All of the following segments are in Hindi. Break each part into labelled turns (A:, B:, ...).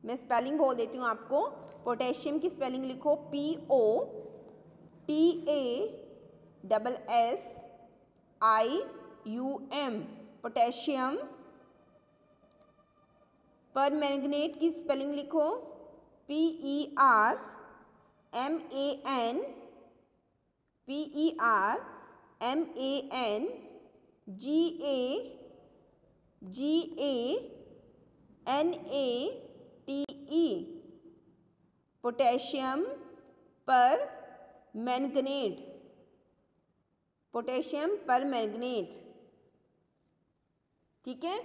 A: मैं स्पेलिंग बोल देती हूँ आपको। पोटेशियम की स्पेलिंग लिखो POTASSIUM, पोटेशियम। पर मैंगनेट की स्पेलिंग लिखो PERMANGANE, पोटेशियम पर मैंगनेट, पोटेशियम पर मैंगनेट। ठीक है,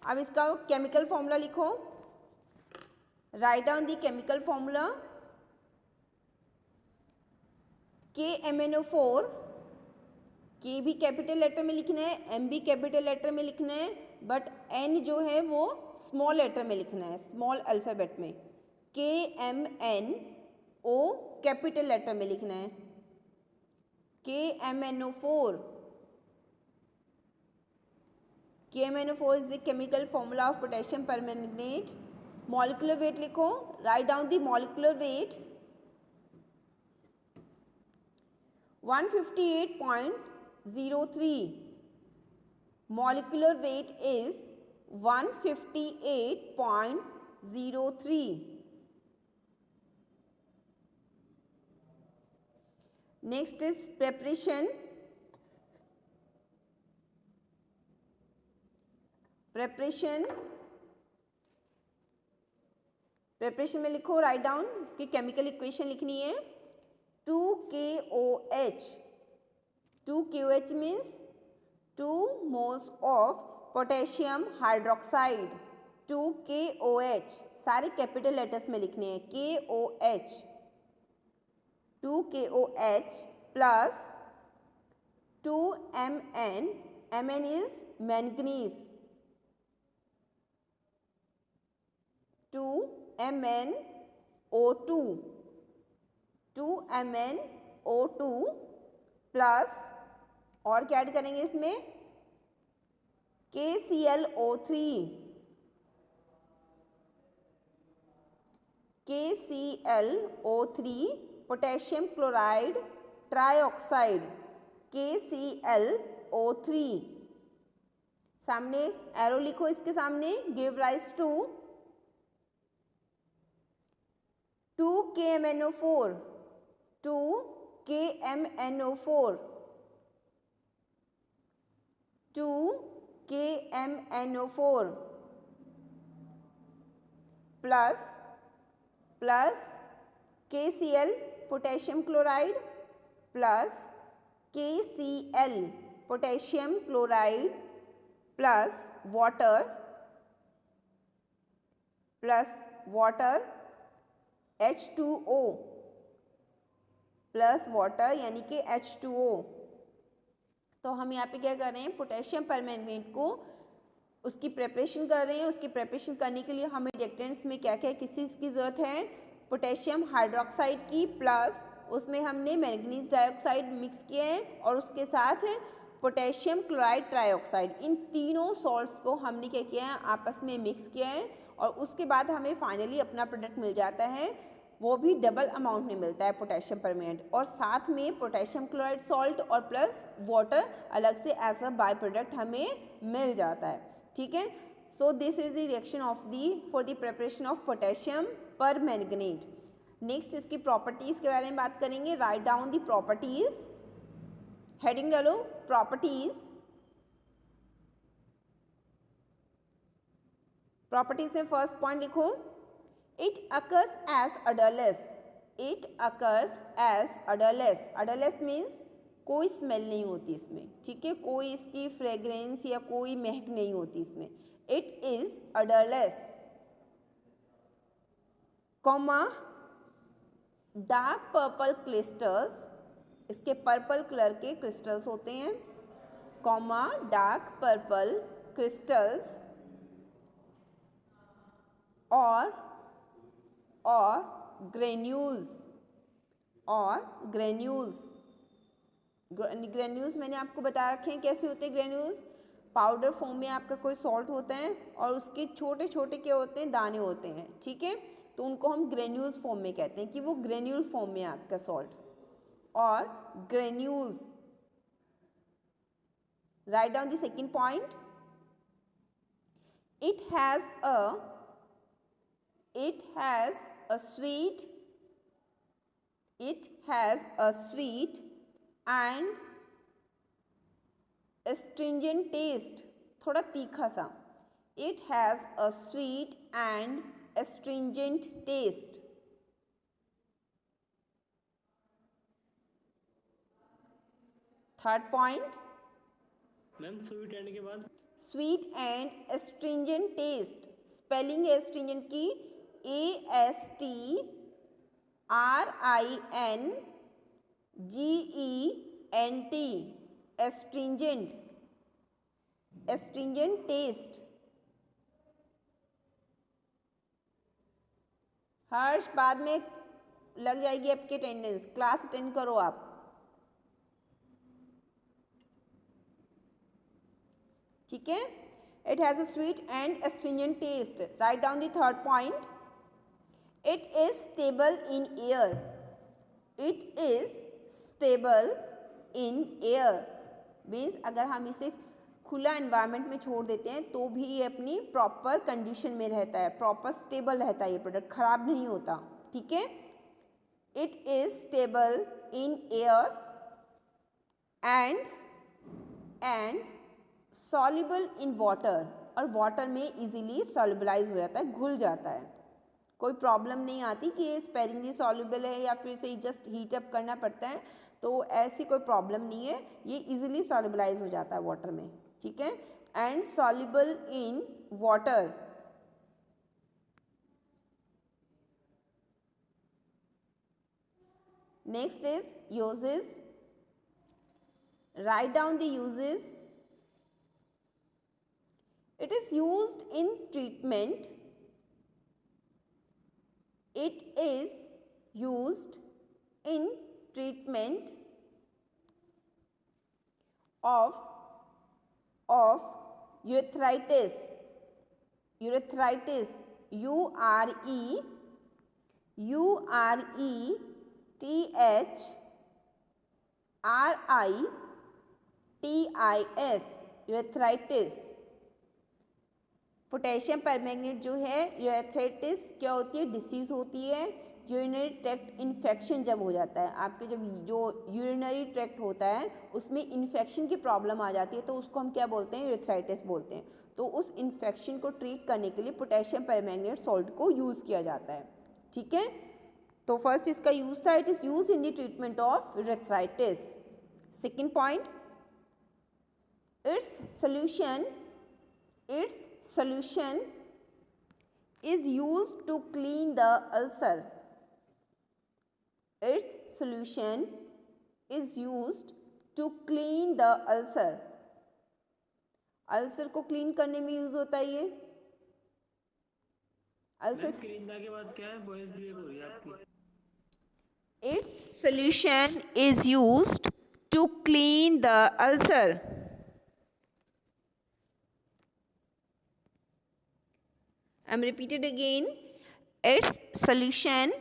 A: अब इसका केमिकल फॉर्मूला लिखो। Write down the chemical formula. KMnO4, के भी कैपिटल लेटर में लिखना है, M भी कैपिटल लेटर में लिखना है, बट N जो है वो स्मॉल लेटर में लिखना है, स्मॉल अल्फ़ाबेट में। KMnO कैपिटल लेटर में लिखना है। KMnO4 is the chemical formula of potassium permanganate. Molecular weight लिखो। Write down the molecular weight 158.03. Molecular weight is 158.03. Next is preparation. Preparation में लिखो, राइट डाउन, इसकी केमिकल इक्वेशन लिखनी है। 2KOH, 2KOH means 2 moles of potassium hydroxide, 2KOH, सारे कैपिटल लेटर्स में लिखने हैं। KOH, 2KOH plus 2Mn, Mn is manganese, 2MnO2, 2MnO2 plus, और क्या ऐड करेंगे इसमें, KClO3, KClO3 potassium chloride trioxide, KClO3। सामने एरो लिखो, इसके सामने, give rise to 2KMnO4, 2KMnO4, 2KMnO4 plus KCl potassium chloride plus KCl potassium chloride plus water H2O plus water यानी कि H2O। तो हम यहाँ पे क्या कर रहे हैं, पोटेशियम परमैंगनेट को उसकी प्रिपरेशन कर रहे हैं। उसकी प्रिपरेशन करने के लिए हमें रिएक्टेंट्स में क्या क्या किस चीज़ की ज़रूरत है, पोटेशियम हाइड्रोक्साइड की, प्लस उसमें हमने मैंगनीज डाइऑक्साइड मिक्स किए हैं और उसके साथ पोटेशियम क्लोराइड ट्राइऑक्साइड। इन तीनों सॉल्ट्स को हमने क्या किया है, आपस में मिक्स किया है और उसके बाद हमें फाइनली अपना प्रोडक्ट मिल जाता है, वो भी डबल अमाउंट में मिलता है पोटेशियम परमैंगनेट, और साथ में पोटेशियम क्लोराइड सॉल्ट और प्लस वाटर अलग से एज अ बाय प्रोडक्ट हमें मिल जाता है। ठीक है, so this is the reaction of for the preparation of potassium permanganate. Next इसकी प्रॉपर्टीज के बारे में बात करेंगे। Write down the properties, heading डालो प्रॉपर्टीज। प्रॉपर्टीज में फर्स्ट पॉइंट लिखो, it occurs as odourless, it occurs as odourless. Odourless means कोई स्मेल नहीं होती इसमें, ठीक है, कोई इसकी फ्रेग्रेंस या कोई महक नहीं होती इसमें। It is odourless, comma dark purple crystals, इसके पर्पल कलर के क्रिस्टल्स होते हैं, कॉमा डार्क पर्पल क्रिस्टल्स और ग्रेन्यूल्स, ग्रेन्यूल्स मैंने आपको बता रखे हैं कैसे होते हैं ग्रेन्यूल्स। पाउडर फॉर्म में आपका कोई सॉल्ट होता है और उसके छोटे छोटे क्या होते हैं, दाने होते हैं, ठीक है, तो उनको हम ग्रेन्यूल्स फॉर्म में कहते हैं कि वो ग्रेन्यूल फॉर्म में है आपका सॉल्ट। और granules, right down the second point, it has a sweet and astringent taste, थोड़ा तीखा सा, it has a sweet and astringent taste। Third point,
B: ma'am sweet and के बाद
A: sweet and astringent taste, spelling है एस्ट्रिंजेंट की ASTRINGENT, astringent, astringent taste. Harsh, बाद में लग जाएगी आपकी अटेंडेंस, क्लास अटेंड करो आप। ठीक है, it has a sweet and astringent taste. Write down the third point, it is stable in air, it is stable in air means अगर हम इसे खुला एनवायरनमेंट में छोड़ देते हैं तो भी ये अपनी प्रॉपर कंडीशन में रहता है, प्रॉपर स्टेबल रहता है, ये प्रोडक्ट खराब नहीं होता। ठीक है, it is stable in air and soluble in water, और वाटर में इजीली सॉल्युबलाइज हो जाता है, घुल जाता है, कोई प्रॉब्लम नहीं आती कि ये स्पेरिंगली सॉल्युबल है या फिर इसे जस्ट हीट अप करना पड़ता है, तो ऐसी कोई प्रॉब्लम नहीं है, ये इजीली सॉल्युबलाइज हो जाता है वाटर में। ठीक है, and soluble in water. Next is uses, write down the uses. It is used in treatment. It is used in treatment of urethritis. Urethritis, urethritis, urethritis। Potassium permanganate जो है यूरेथ्राइटिस क्या होती है, डिसीज़ होती है, यूरिनरी ट्रैक्ट इन्फेक्शन जब हो जाता है, आपके जब जो यूरिनरी ट्रैक्ट होता है उसमें इन्फेक्शन की प्रॉब्लम आ जाती है तो उसको हम क्या बोलते हैं, यूरेथ्राइटिस बोलते हैं। तो उस इन्फेक्शन को ट्रीट करने के लिए पोटेशियम परमैंगनेट सॉल्ट को यूज़ किया जाता है। ठीक है, तो फर्स्ट इसका यूज़ था, it is use in the treatment of urethritis. Second point, its solution is used to clean the ulcer. Its solution is used to clean the ulcer. Ulcer को क्लीन करने में यूज होता है ये। अल्सर
B: क्लीन के बाद क्या है, वॉइस ब्रेक हो रही है आपकी।
A: Its solution is used to clean the ulcer. I'm repeated again. Its solution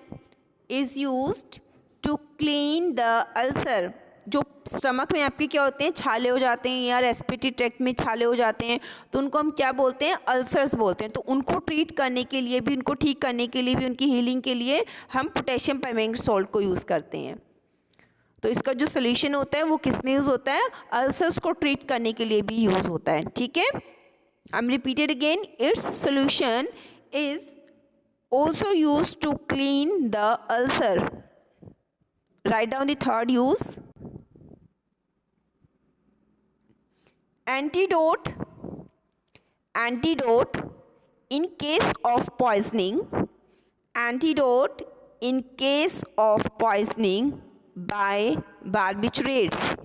A: is used to clean the ulcer. जो स्टमक में आपके क्या होते हैं, छाले हो जाते हैं या रेस्पिरेटरी ट्रैक्ट में छाले हो जाते हैं तो उनको हम क्या बोलते हैं, अल्सर्स बोलते हैं। तो उनको ट्रीट करने के लिए भी, उनको ठीक करने के लिए भी, उनकी हीलिंग के लिए हम पोटेशियम परमैंगनेट सॉल्ट को यूज़ करते हैं। तो इसका जो सोल्यूशन होता है वो किस में यूज़ होता है, अल्सर्स को ट्रीट करने के लिए भी यूज़ होता है। ठीक है, I'm repeated again. Its solution is also used to clean the ulcer. Write down the third use. Antidote in case of poisoning. Antidote in case of poisoning by barbiturates.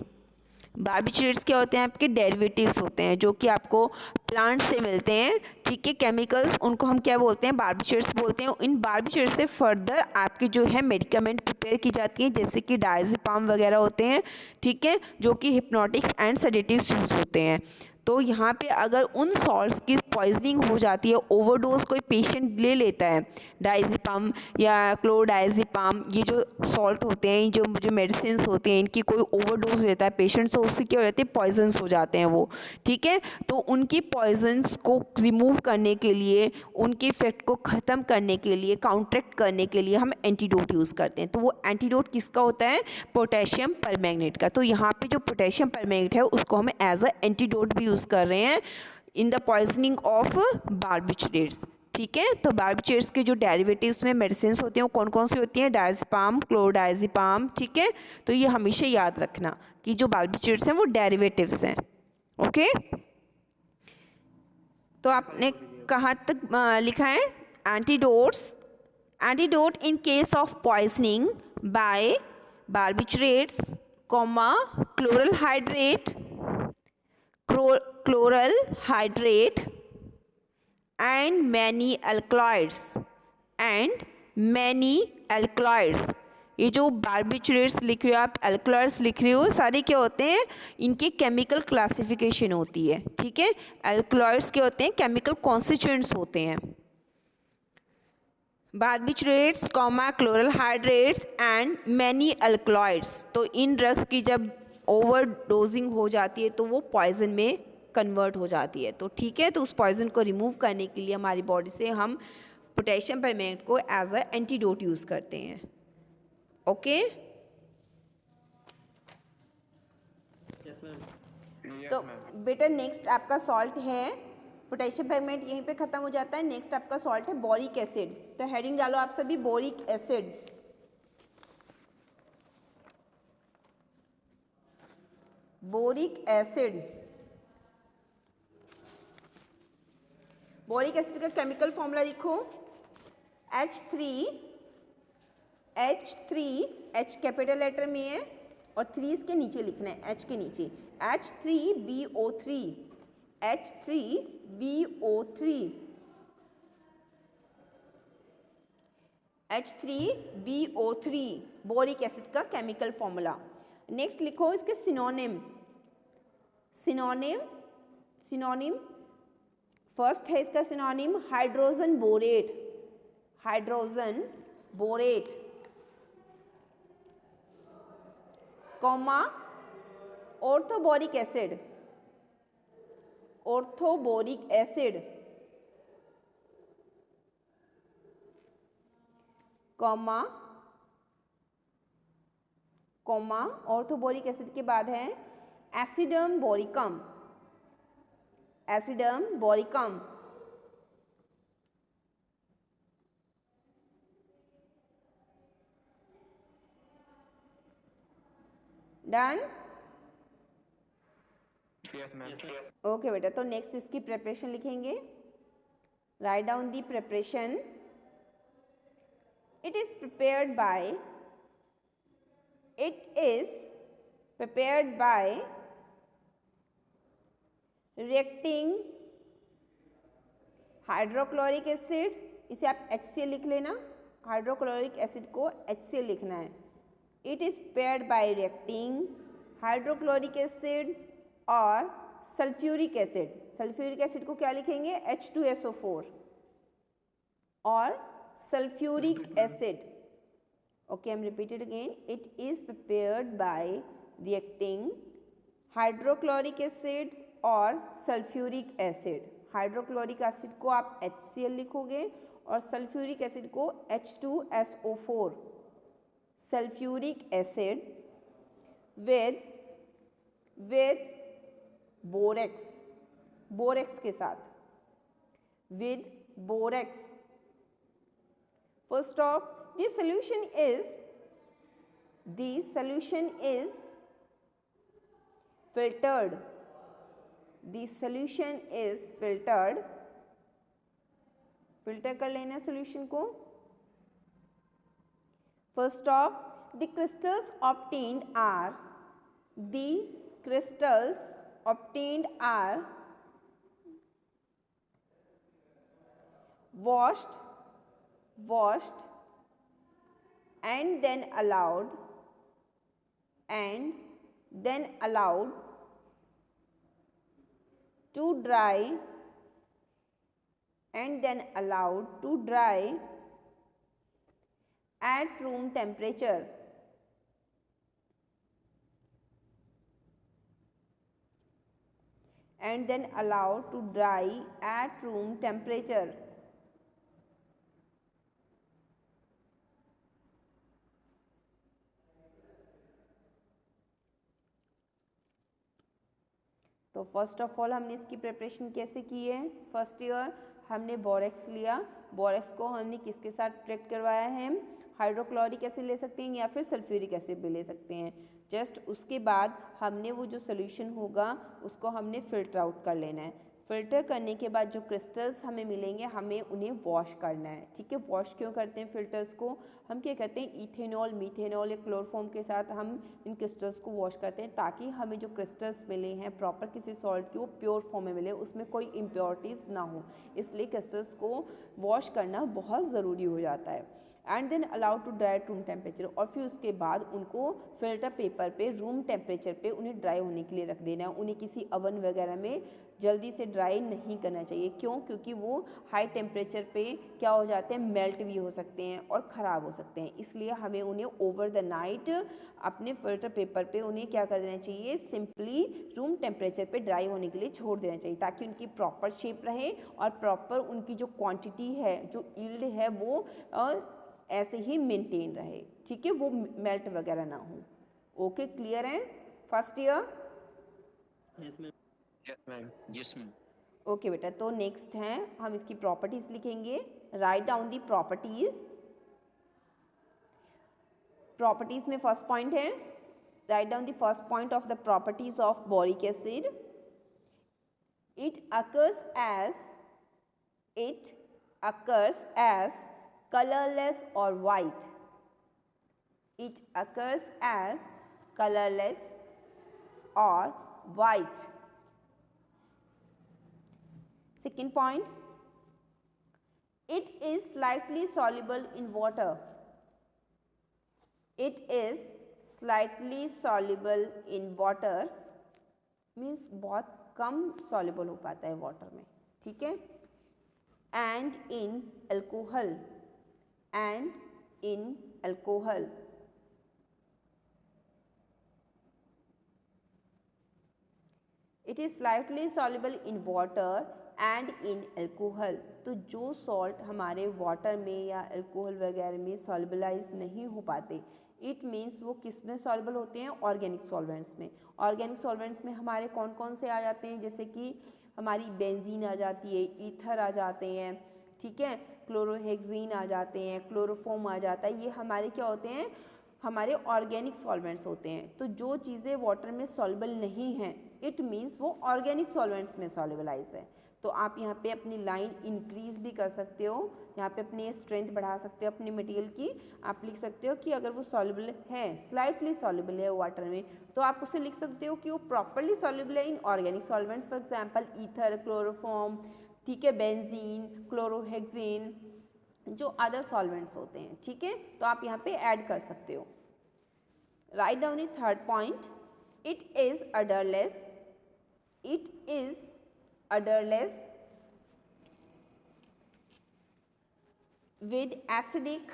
A: बार्बिचरेट्स क्या होते हैं, आपके डेरिवेटिव्स होते हैं जो कि आपको प्लांट से मिलते हैं। ठीक है, केमिकल्स, उनको हम क्या बोलते हैं, बार्बिचरेट्स बोलते हैं। इन बार्बिचरेट्स से फर्दर आपकी जो है मेडिकामेंट प्रिपेयर की जाती हैं, जैसे कि डायज़ेपाम वगैरह होते हैं। ठीक है, जो कि हिप्नोटिक्स एंड सेडेटिव्स यूज़ होते हैं। तो यहाँ पे अगर उन सॉल्ट्स की पॉइजनिंग हो जाती है, ओवरडोज कोई पेशेंट ले लेता है, डायज़ेपम या क्लोरोडायज़ेपम, ये जो सॉल्ट होते हैं, जो मेडिसिन होते हैं, इनकी कोई ओवरडोज लेता है पेशेंट, तो उससे क्या हो जाती है, पॉइजन्स हो जाते हैं वो, ठीक है। तो उनकी पॉइजन्स को रिमूव करने के लिए, उनके इफेक्ट को ख़त्म करने के लिए, काउंटरैक्ट करने के लिए हम एंटीडोट यूज़ करते हैं। तो वो एंटीडोट किसका होता है, पोटेशियम परमैंगनेट का। तो यहाँ पे जो पोटेशियम परमैंगनेट है उसको हम एज अ एंटीडोट भी यूज़ कर रहे हैं इन द पॉइजनिंग ऑफ बार्बिचरेट्स, ठीक है। तो बार्बिचरेट्स के जो डेरिवेटिव्स में मेडिसिन होते हैं वो कौन कौन सी होती हैं, डायज़ेपम, क्लोरोडायज़ेपम, ठीक है। तो ये हमेशा याद रखना कि जो बार्बिचरेट्स हैं वो डेरिवेटिव्स हैं, ओके। तो आपने कहाँ तक लिखा है, antidotes, antidote in case of poisoning by barbiturates, chloral hydrate, chloral hydrate and many alkaloids and many alkaloids। ये जो बार्बिचरेट्स लिख रहे हो आप, एल्कलॉइड्स लिख रहे हो, सारे क्या होते हैं, इनकी केमिकल क्लासिफिकेशन होती है, ठीक है। एल्कलॉइड्स क्या होते हैं, केमिकल कॉन्स्टिट्यूएंट्स होते हैं। Barbiturates, chloral hydrates and many alkaloids. तो इन ड्रग्स की जब ओवर डोजिंग हो जाती है तो वो पॉइजन में कन्वर्ट हो जाती है, तो ठीक है। तो उस पॉइजन को रिमूव करने के लिए हमारी बॉडी से हम पोटेशियम परमैंगनेट को एज अ एंटीडोट यूज़ करते हैं, ओके।
B: Yes ma'am.
A: तो बेटा नेक्स्ट आपका सॉल्ट है, पोटेशियम परमैंगनेट यहीं पे ख़त्म हो जाता है। नेक्स्ट आपका सॉल्ट है बोरिक एसिड। तो हेडिंग डालो आप सभी, boric acid. Boric acid, boric acid का केमिकल फॉर्मूला लिखो, H कैपिटल लेटर में है और 3 इसके नीचे लिखना है, H के नीचे, H3BO3, H3BO3, H3BO3 boric acid का केमिकल फॉर्मूला। नेक्स्ट लिखो इसके सिनोनिम, सिनोनिम फर्स्ट है इसका synonym hydrogen borate, hydrogen borate, comma orthoboric acid, orthoboric acid, comma orthoboric acid के बाद है एसिडम बोरिकम, एसिडम बोरिकम, डन। ओके बेटा, तो नेक्स्ट इसकी प्रिपरेशन लिखेंगे, write down the preparation. It is prepared by reacting hydrochloric acid, इसे आप HCl लिख लेना, हाइड्रोक्लोरिक एसिड को HCl लिखना है। It is prepared by reacting hydrochloric acid और सल्फ्यूरिक एसिड, सल्फ्यूरिक एसिड को क्या लिखेंगे, H2SO4 और sulphuric acid, okay I am repeated again, it is prepared by reacting hydrochloric acid और सल्फ्यूरिक एसिड। हाइड्रोक्लोरिक एसिड को आप HCl लिखोगे और सल्फ्यूरिक एसिड को H2SO4, sulphuric acid with borax, borax के साथ, with borax. First of the solution is filtered, the solution is filtered, filter कर लेना सॉल्यूशन को। First of the crystals obtained are washed and then allowed to dry and then allowed to dry at room temperature. And then allowed to dry at room temperature. तो फर्स्ट ऑफ ऑल हमने इसकी प्रिपरेशन कैसे की है। फर्स्ट ईयर हमने बोरेक्स लिया, बोरेक्स को हमने किसके साथ ट्रीट करवाया है, हाइड्रोक्लोरिक एसिड ले सकते हैं या फिर सल्फ्यूरिक एसिड भी ले सकते हैं। जस्ट उसके बाद हमने वो जो सोल्यूशन होगा उसको हमने फ़िल्टर आउट कर लेना है। फ़िल्टर करने के बाद जो क्रिस्टल्स हमें मिलेंगे हमें उन्हें वॉश करना है। ठीक है, वॉश क्यों करते हैं फ़िल्टर्स को, हम क्या करते हैं इथेनॉल, मीथेनॉल या क्लोरोफॉर्म के साथ हम इन क्रिस्टल्स को वॉश करते हैं ताकि हमें जो क्रिस्टल्स मिले हैं प्रॉपर किसी सॉल्ट की वो प्योर फॉर्म में मिले, उसमें कोई इम्प्योरिटीज़ ना हो। इसलिए क्रिस्टल्स को वॉश करना बहुत ज़रूरी हो जाता है। And then allowed to dry at room temperature, और फिर उसके बाद उनको फिल्टर पेपर पे रूम टेम्परेचर पे उन्हें ड्राई होने के लिए रख देना है। उन्हें किसी ओवन वगैरह में जल्दी से ड्राई नहीं करना चाहिए। क्यों? क्योंकि वो हाई टेम्परेचर पे क्या हो जाते हैं, मेल्ट भी हो सकते हैं और ख़राब हो सकते हैं। इसलिए हमें उन्हें ओवर द नाइट अपने फिल्टर पेपर पे उन्हें क्या कर देना चाहिए, सिंपली रूम टेम्परेचर पे ड्राई होने के लिए छोड़ देना चाहिए ताकि उनकी प्रॉपर शेप रहे और प्रॉपर उनकी जो क्वांटिटी है, जो यील्ड है वो ऐसे ही मेंटेन रहे। ठीक है, वो मेल्ट वगैरह ना हो। ओके, क्लियर है first year?
B: Yes, ma'am.
C: Yes, ma'am. Yes, ma'am.
A: Okay बेटा, तो नेक्स्ट है हम इसकी प्रॉपर्टीज लिखेंगे। Write down the properties. Properties में फर्स्ट पॉइंट है, right down the first point of the properties of boric acid. It occurs as colorless or white. It occurs as colorless or white. Second point, it is slightly soluble in water. It is slightly soluble in water means बहुत कम soluble हो पाता है वाटर में। ठीक है, and in alcohol, and in alcohol. It is slightly soluble in water and in alcohol. तो जो सॉल्ट हमारे वाटर में या अल्कोहल वगैरह में सॉल्युबलाइज नहीं हो पाते, इट मीन्स वो किस में सॉल्युबल होते हैं, ऑर्गेनिक सॉल्वेंट्स में। ऑर्गेनिक सॉल्वेंट्स में हमारे कौन कौन से आ जाते हैं, जैसे कि हमारी बेंजीन आ जाती है, ईथर आ जाते हैं, ठीक है, क्लोरोहेक्सीन आ जाते हैं, क्लोरोफॉर्म आ जाता है। ये हमारे क्या होते हैं, हमारे ऑर्गेनिक सॉल्वेंट्स होते हैं। तो जो चीज़ें वाटर में सॉल्युबल नहीं हैं, इट मीन्स वो ऑर्गेनिक सॉल्वेंट्स में सॉल्युबलाइज है। तो आप यहाँ पे अपनी लाइन इंक्रीज भी कर सकते हो, यहाँ पे अपनी स्ट्रेंथ बढ़ा सकते हो अपनी मटेरियल की। आप लिख सकते हो कि अगर वो सॉल्युबल है, स्लाइटली सॉल्युबल है वाटर में, तो आप उसे लिख सकते हो कि वो प्रॉपरली सॉल्युबल है in organic solvents, for example ether, chloroform, ठीक है, बेंजीन, क्लोरोहेक्सीन, जो अदर सॉल्वेंट्स होते हैं। ठीक है, तो आप यहाँ पे ऐड कर सकते हो। Write down the third point, it is odourless. It is odorless with acidic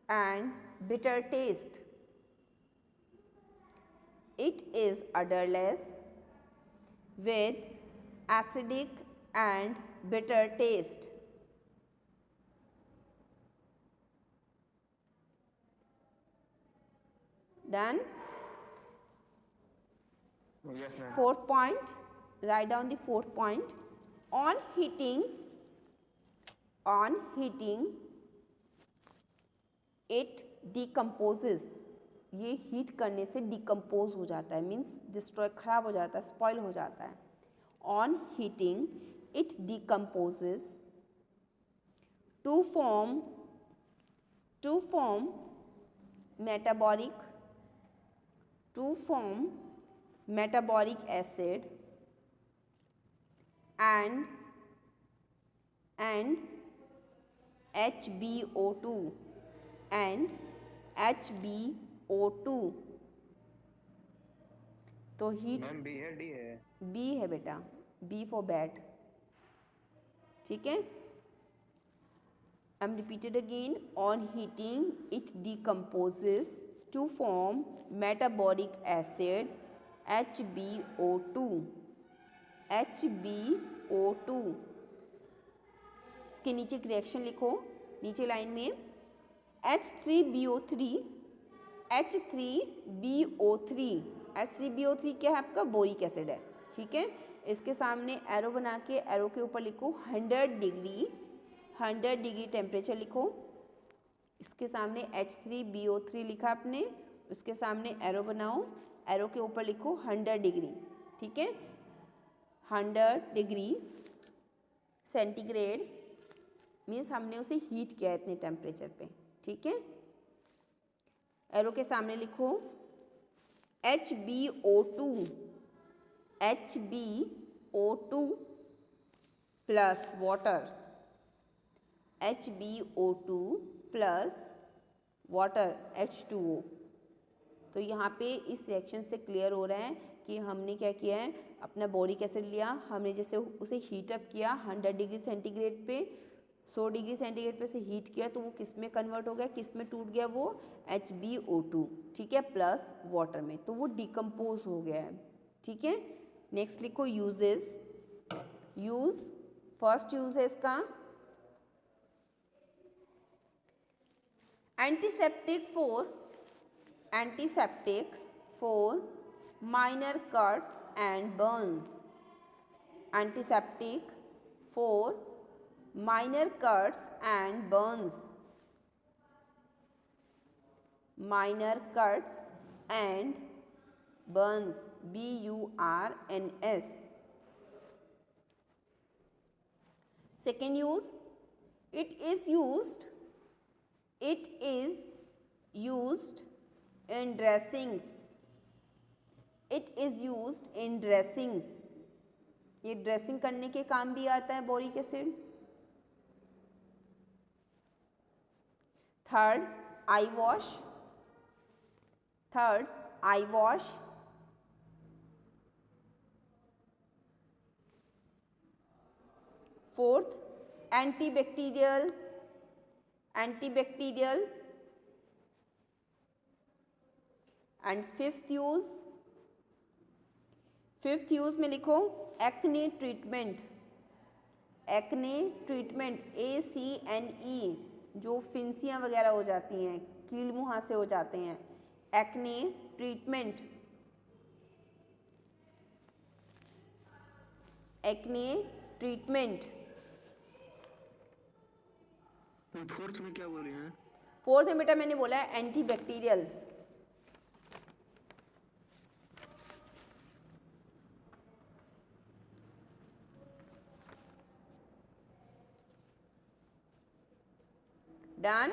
A: and bitter taste. It is odorless with acidic and bitter taste. Done?
C: Yes, ma'am.
A: Fourth point, write down the fourth point. On heating, it decomposes. ये हीट करने से डिकम्पोज हो जाता है, मीन्स डिस्ट्रॉय, खराब हो जाता है, स्पॉइल हो जाता है। On heating it decomposes to form metabolic acid and HBO2 and HBO2। तो हीट
C: मैम बी है डी है?
A: बी है बेटा, बी फॉर बैट, ठीक है। I am repeated again, on heating it decomposes to form metabolic acid HbO2, HbO2। इसके नीचे एक रिएक्शन लिखो, नीचे लाइन में H3BO3, H3BO3, H3BO3 क्या है आपका? बोरिक एसिड है, ठीक है। इसके सामने एरो बना के एरो के ऊपर लिखो 100 डिग्री, 100 डिग्री टेम्परेचर लिखो। इसके सामने H3BO3 लिखा आपने, उसके सामने एरो बनाओ, एरो के ऊपर लिखो 100 डिग्री, ठीक है। 100 डिग्री सेंटीग्रेड मीन्स हमने उसे हीट किया इतने टेम्परेचर पे, ठीक है। एरो के सामने लिखो HbO2, HbO2 plus water, HbO2 plus water H2O। तो यहाँ पे इस रिएक्शन से क्लियर हो रहा है कि हमने क्या किया है, अपना बोरिक एसिड लिया, हमने जैसे उसे हीटअप किया 100 डिग्री सेंटीग्रेड पे, 100 डिग्री सेंटीग्रेड पे उसे हीट किया, तो वो किस में कन्वर्ट हो गया, किस में टूट गया? वो HbO2, ठीक है, प्लस वाटर में, तो वो डिकम्पोज हो गया है, ठीक है। नेक्स्ट लिखो यूजेस, यूज, फर्स्ट यूज है इसका antiseptic for minor cuts and Burns, antiseptic for minor cuts and burns, minor cuts and burns, BURNS। second use, it is used in dressings, it is used in dressings, ये ड्रेसिंग करने के काम भी आता है boric acid. Third I wash, third I wash, fourth antibacterial, antibacterial, and fifth use में लिखो acne treatment, acne treatment, ACNE, जो फिंसियाँ वगैरह हो जाती हैं, कील मुहासे हो जाते हैं, acne treatment, acne treatment.
B: Fourth में क्या बोल रहे हैं?
A: फोर्थ में बेटा मैंने बोला है antibacterial, done?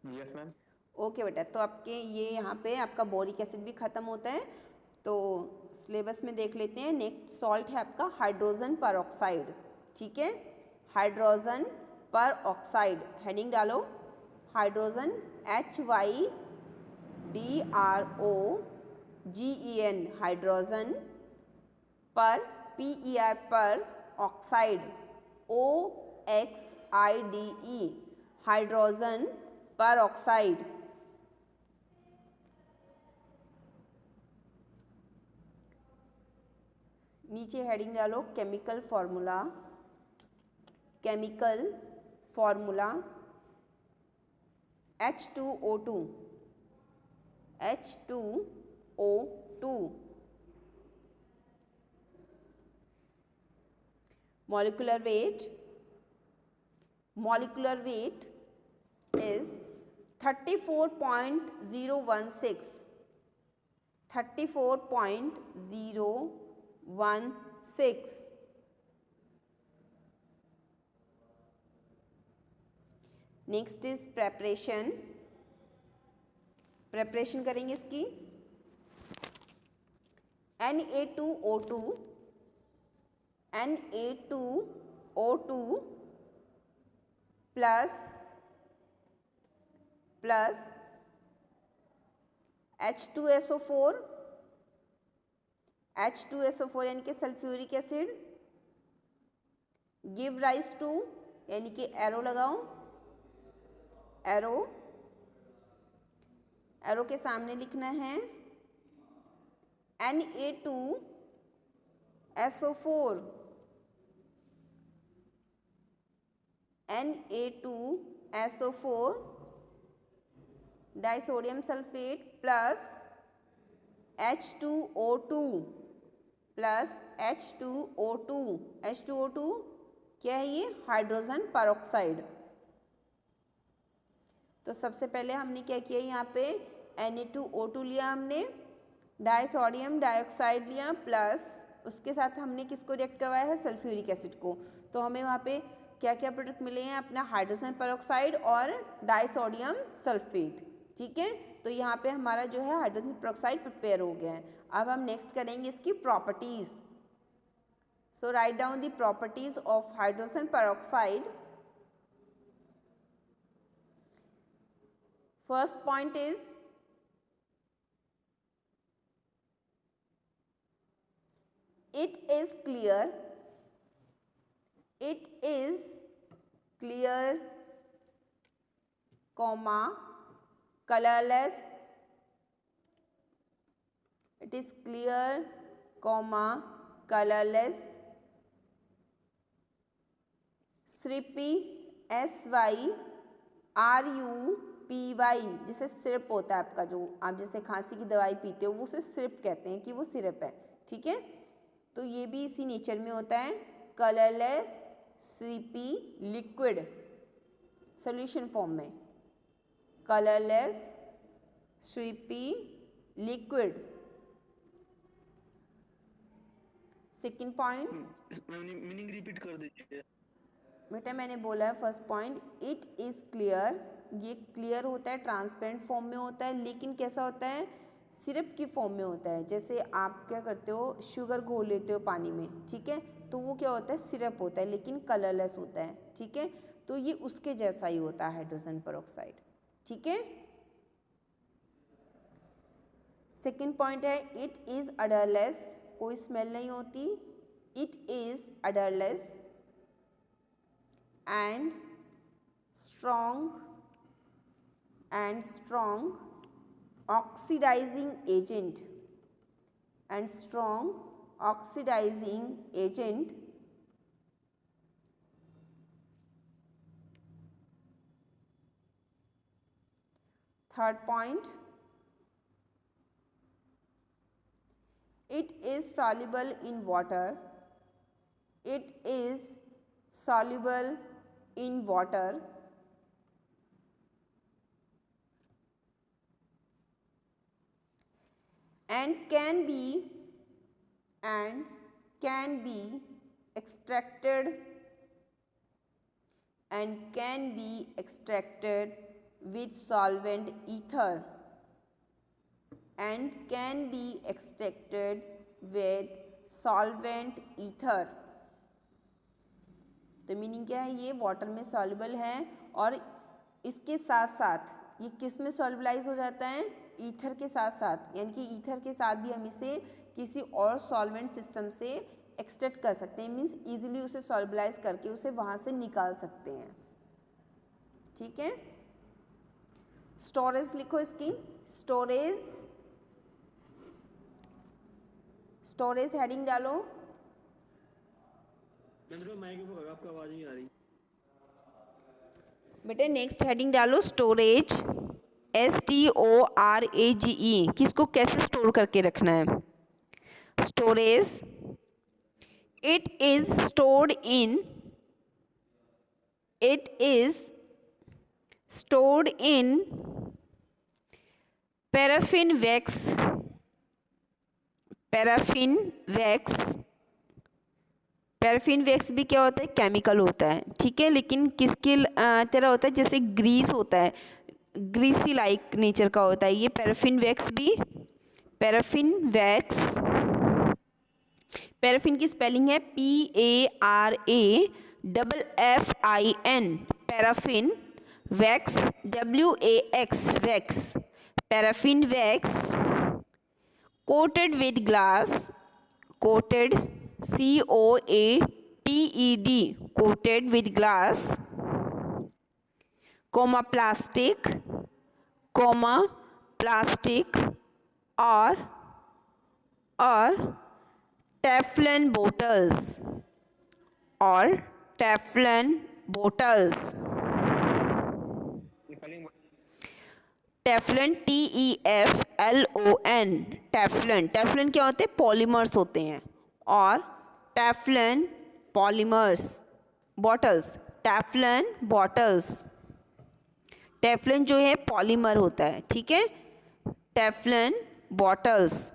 C: Yes ma'am.
A: Okay बेटा, तो आपके ये यहाँ पे आपका बोरिक एसिड भी ख़त्म होता है, तो सिलेबस में देख लेते हैं। नेक्स्ट सॉल्ट है आपका हाइड्रोजन पर ऑक्साइड, ठीक है, हाइड्रोजन पर ऑक्साइड, हेडिंग डालो hydrogen, HYDROGEN, hydrogen per, PER per, oxide OXIDE, hydrogen peroxide. नीचे हेडिंग डालो chemical formula, chemical formula H2O2, H2O2, molecular weight is 34.016, 34.016। Next is preparation, preparation करेंगे इसकी Na2O2, Na2O2 प्लस H2SO4 यानी कि sulphuric acid give rise to, यानी कि एरो लगाओ, एरो के सामने लिखना है Na2SO4, Na2SO4 disodium sulphate plus H2O2 क्या है ये? Hydrogen peroxide. तो सबसे पहले हमने क्या किया, यहाँ पे Na2O2 लिया हमने, डाइसोडियम डाइऑक्साइड लिया, प्लस उसके साथ हमने किसको रिएक्ट करवाया है? सल्फ्यूरिक एसिड को। तो हमें वहाँ पे क्या क्या प्रोडक्ट मिले हैं? अपना हाइड्रोजन पेरोक्साइड और डाइसोडियम सल्फेट। ठीक है, तो यहाँ पे हमारा जो है हाइड्रोजन पेरोक्साइड प्रिपेयर हो गया है। अब हम नेक्स्ट करेंगे इसकी properties. So right down the properties of hydrogen peroxide. First point is it is clear, comma, colorless. It is clear, comma, colorless. Syrupy, SYRUPY, जैसे सिरप होता है आपका, जो आप जैसे खांसी की दवाई पीते हो वो उसे सिरप कहते हैं कि वो सिरप है। ठीक है, तो ये भी इसी नेचर में होता है। Colourless, slippy, liquid solution form में, colourless, slippy, liquid. Second point,
B: meaning repeat कर दीजिए
A: बेटा। मैंने बोला है first point, it is clear, ये क्लियर होता है, ट्रांसपेरेंट फॉर्म में होता है, लेकिन कैसा होता है? सिरप की फॉर्म में होता है। जैसे आप क्या करते हो, शुगर घोल लेते हो पानी में, ठीक है, तो वो क्या होता है? सिरप होता है, लेकिन कलरलेस होता है। ठीक है, तो ये उसके जैसा ही होता है हाइड्रोजन पेरोक्साइड। ठीक है, सेकंड पॉइंट है, इट इज़ अडरलेस, कोई स्मेल नहीं होती। It is odourless and strong oxidizing agent and strong oxidizing agent. Third point, it is soluble in water. It is soluble in water. And can be extracted with solvent ether, and can be extracted with solvent ether. तो मीनिंग क्या है? ये वाटर में सॉल्युबल है और इसके साथ साथ ये किस में सॉल्युबलाइज हो जाता है? ईथर के साथ साथ, यानी कि ईथर के साथ भी हम इसे किसी और सॉल्वेंट सिस्टम से एक्सट्रैक्ट कर सकते हैं, मीन्स इजीली उसे सॉल्युबलाइज करके उसे वहाँ से निकाल सकते हैं। ठीक है, स्टोरेज लिखो इसकी, स्टोरेज हेडिंग डालो।
B: आपका आवाज नहीं आ रही
A: बेटे। नेक्स्ट हेडिंग डालो स्टोरेज, STORAGE, किसको कैसे स्टोर करके रखना है? Storage, it is stored in paraffin wax भी क्या होता है? केमिकल होता है। ठीक है, लेकिन किसके तरह होता है? जैसे ग्रीस होता है, ग्रीसी लाइक नेचर का होता है ये पैराफिन वैक्स भी। पैराफिन की स्पेलिंग है PARAFFIN, paraffin. Wax WAX, wax. paraffin wax, coated with glass, coated, COATED, coated with glass, comma plastic, comma plastic, or Teflon bottles, or Teflon bottles. टेफ्लन, TEFLON, टेफ्लन, टेफ्लन क्या होते हैं? पॉलीमर्स होते हैं। और टेफ्लन पॉलीमर्स, बॉटल्स, टेफ्लन बॉटल्स, टेफ्लन जो है पॉलीमर होता है, ठीक है। टेफ्लन बॉटल्स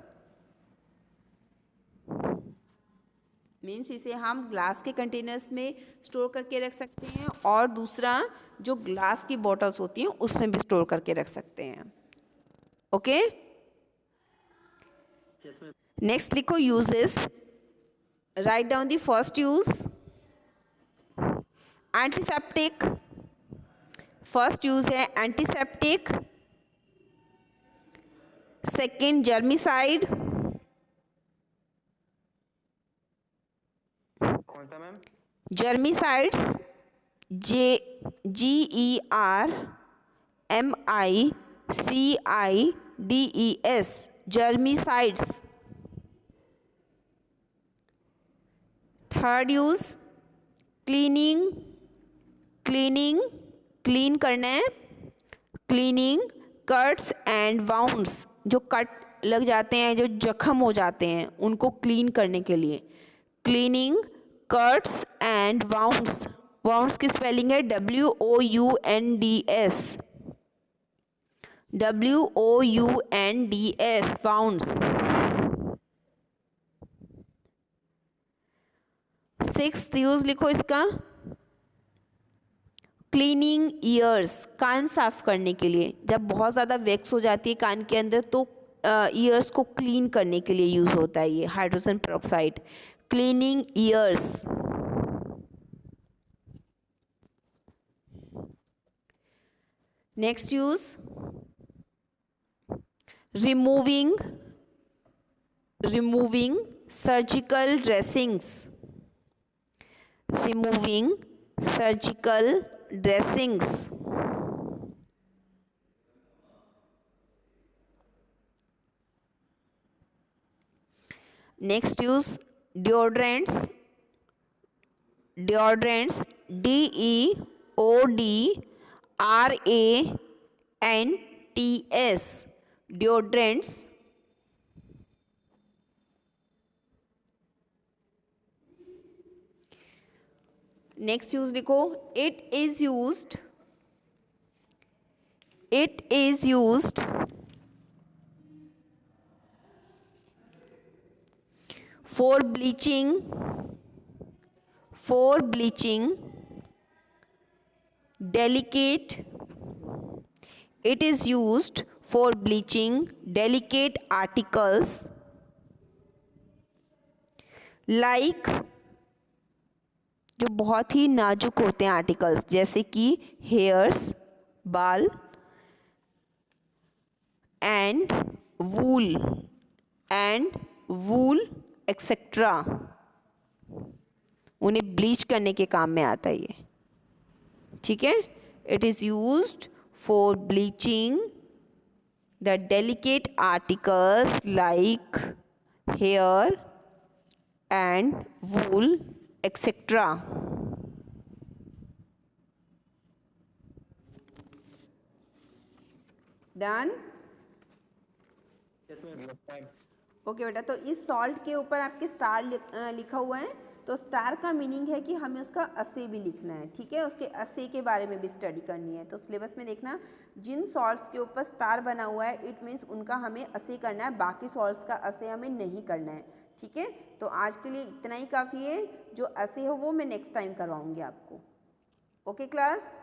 A: मीन्स इसे हम ग्लास के कंटेनर्स में स्टोर करके रख सकते हैं, और दूसरा जो ग्लास की बॉटल्स होती हैं उसमें भी स्टोर करके रख सकते हैं। ओके, नेक्स्ट लिखो uses, write down the first use. Antiseptic, first use है एंटीसेप्टिक। सेकेंड जर्मिसाइड,
C: कौन सा ma'am?
A: Germicides, GERMICIDES, germicides. Third use cleaning, cleaning, clean करना है, क्लीनिंग कट्स एंड वाउंड्स, जो कट लग जाते हैं, जो जख्म हो जाते हैं, उनको क्लीन करने के लिए cleaning cuts and wounds. Wounds की स्पेलिंग है WOUNDS, WOUNDS, wounds. Sixth use लिखो इसका, क्लीनिंग ईयर्स, कान साफ करने के लिए। जब बहुत ज़्यादा वैक्स हो जाती है कान के अंदर तो ईयर्स को क्लीन करने के लिए यूज़ होता है ये hydrogen peroxide, cleaning years. Next use removing, removing surgical dressings, removing surgical dressings. Next use deodorants, deodorants, DEODRANTS, deodorants। Next use लिखो, it is used for bleaching, delicate, it is used for bleaching delicate articles like, जो बहुत ही नाजुक होते हैं आर्टिकल्स, जैसे कि हेयर्स, बाल, एंड वूल एक्सेट्रा। उन्हें ब्लीच करने के काम में आता है ये, ठीक है। It is used for bleaching the delicate articles like hair and wool etcetera. Done? Okay बेटा, तो इस सॉल्ट के ऊपर आपके स्टार लिखा हुआ है, तो स्टार का मीनिंग है कि हमें उसका असे भी लिखना है, ठीक है। उसके असे के बारे में भी स्टडी करनी है। तो सिलेबस में देखना, जिन सॉल्ट्स के ऊपर स्टार बना हुआ है इट मीन्स उनका हमें असे करना है, बाकी सॉल्ट्स का असे हमें नहीं करना है, ठीक है। तो आज के लिए इतना ही काफ़ी है, जो असे हो वो मैं नेक्स्ट टाइम करवाऊँगी आपको। Okay class.